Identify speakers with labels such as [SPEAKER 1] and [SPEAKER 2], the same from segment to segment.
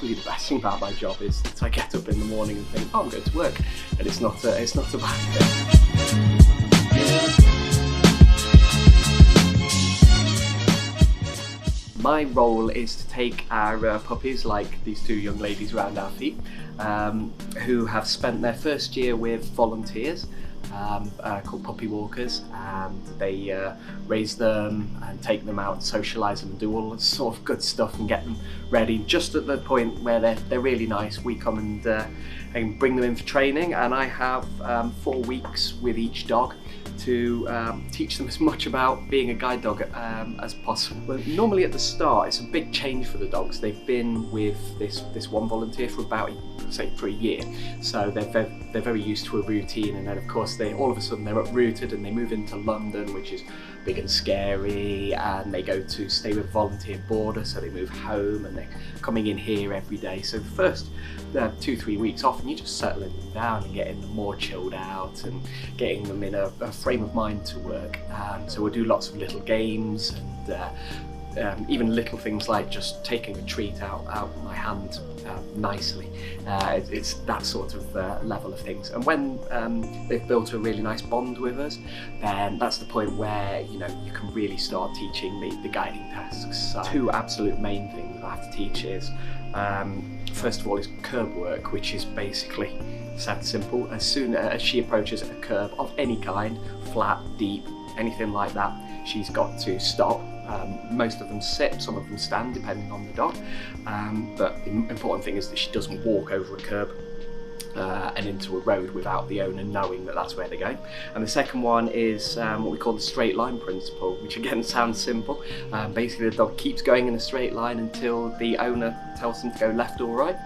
[SPEAKER 1] Probably the best thing about my job is that I get up in the morning and think, oh, I'm going to work, and it's not a bad thing. My role is to take our puppies, like these two young ladies around our feet, who have spent their first year with volunteers called puppy walkers, and they raise them and take them out, socialise them and do all this sort of good stuff and get them ready. Just at the point where they're really nice, we come and bring them in for training, and I have 4 weeks with each dog to teach them as much about being a guide dog as possible. Well, normally at the start it's a big change for the dogs. They've been with this one volunteer for about, say, for a year, so they're very used to a routine, and then of course all of a sudden they're uprooted and they move into London, which is big and scary, and they go to stay with a volunteer boarder, so they move home and they're coming in here every day. So the first 2-3 weeks often you're just settling them down and getting them more chilled out and getting them in a frame of mind to work. So we'll do lots of little games and even little things like just taking a treat out of my hand nicely. It's that sort of level of things. And when they've built a really nice bond with us, then that's the point where you can really start teaching the guiding tasks. So 2 absolute main things I have to teach is first of all is curb work, which is basically sounds simple. As soon as she approaches a curb of any kind, flat, deep, anything like that, she's got to stop. Most of them sit, some of them stand, depending on the dog. But the important thing is that she doesn't walk over a curb and into a road without the owner knowing that that's where they're going. And the second one is what we call the straight line principle, which again sounds simple. Basically the dog keeps going in a straight line until the owner tells them to go left or right.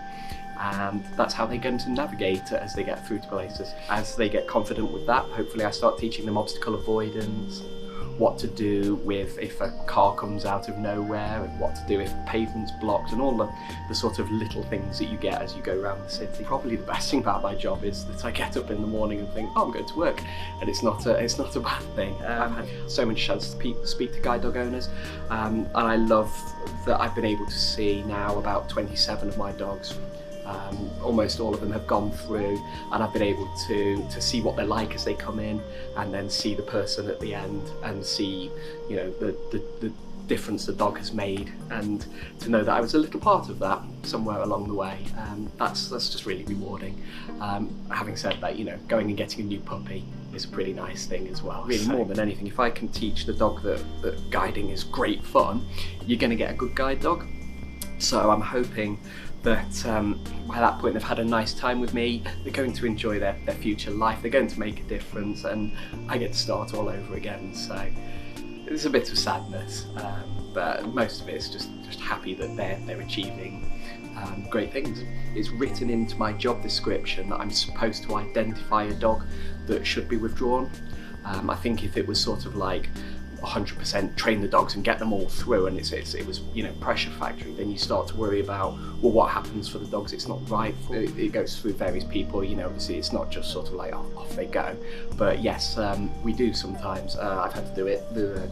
[SPEAKER 1] And that's how they're going to navigate as they get through to places. As they get confident with that, hopefully I start teaching them obstacle avoidance, what to do with if a car comes out of nowhere, and what to do if pavement's blocked, and all the sort of little things that you get as you go around the city. Probably the best thing about my job is that I get up in the morning and think, oh, I'm going to work, and it's not a bad thing. I've had so many chances to speak to guide dog owners, and I love that I've been able to see now about 27 of my dogs. Almost all of them have gone through, and I've been able to see what they're like as they come in, and then see the person at the end and see the difference the dog has made, and to know that I was a little part of that somewhere along the way. That's just really rewarding. Having said that, going and getting a new puppy is a pretty nice thing as well. Really, more than anything, if I can teach the dog that guiding is great fun, you're going to get a good guide dog. So I'm hoping that by that point they've had a nice time with me, they're going to enjoy their future life, they're going to make a difference, and I get to start all over again. So it's a bit of sadness, but most of it is just happy that they're achieving great things. It's written into my job description that I'm supposed to identify a dog that should be withdrawn. I think if it was sort of like 100% train the dogs and get them all through, and it was pressure factory, then you start to worry about, well, what happens for the dogs it's not right for. It goes through various people, obviously it's not just sort of like off they go. But yes, we do sometimes. I've had to do it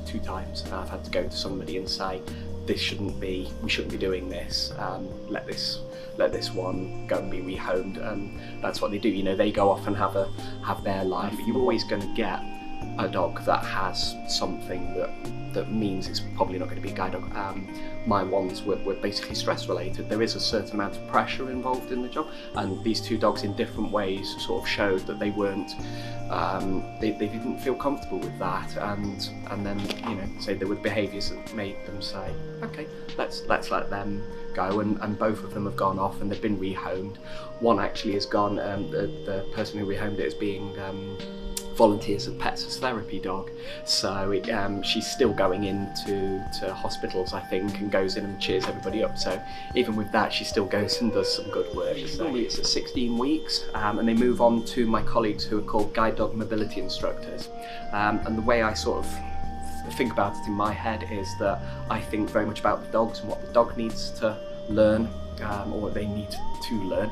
[SPEAKER 1] 2 times. I've had to go to somebody and say, we shouldn't be doing this, let this one go and be rehomed, and that's what they do. They go off and have their life. But you're always going to get a dog that has something that means it's probably not going to be a guide dog. My ones were basically stress related. There is a certain amount of pressure involved in the job, and these 2 dogs in different ways sort of showed that they weren't, they didn't feel comfortable with that, and then say there were behaviours that made them say, okay, let's let them go, and both of them have gone off and they've been rehomed. One actually has gone, the person who rehomed it is being volunteers as pets as therapy dog, so she's still going into hospitals, I think, and goes in and cheers everybody up. So even with that, she still goes and does some good work. So normally it's at 16 weeks, and they move on to my colleagues who are called guide dog mobility instructors. And the way I sort of think about it in my head is that I think very much about the dogs and what the dog needs to learn or they need to learn,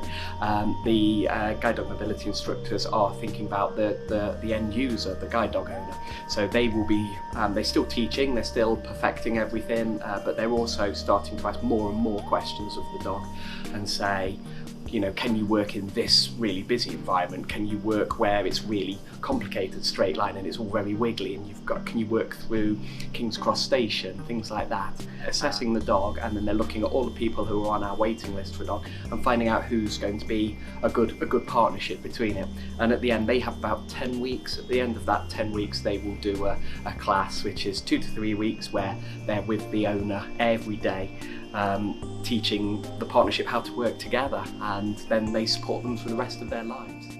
[SPEAKER 1] the guide dog mobility instructors are thinking about the end user, the guide dog owner. So they will be, they're still teaching, they're still perfecting everything, but they're also starting to ask more and more questions of the dog and say, you know, can you work in this really busy environment? Can you work where it's really complicated straight line and it's all very wiggly, and can you work through King's Cross Station, things like that. Assessing the dog, and then they're looking at all the people who are on our waiting list for a dog and finding out who's going to be a good partnership between it. And at the end, they have about 10 weeks. At the end of that 10 weeks, they will do a class, which is 2 to 3 weeks, where they're with the owner every day, teaching the partnership how to work together, and then they support them for the rest of their lives.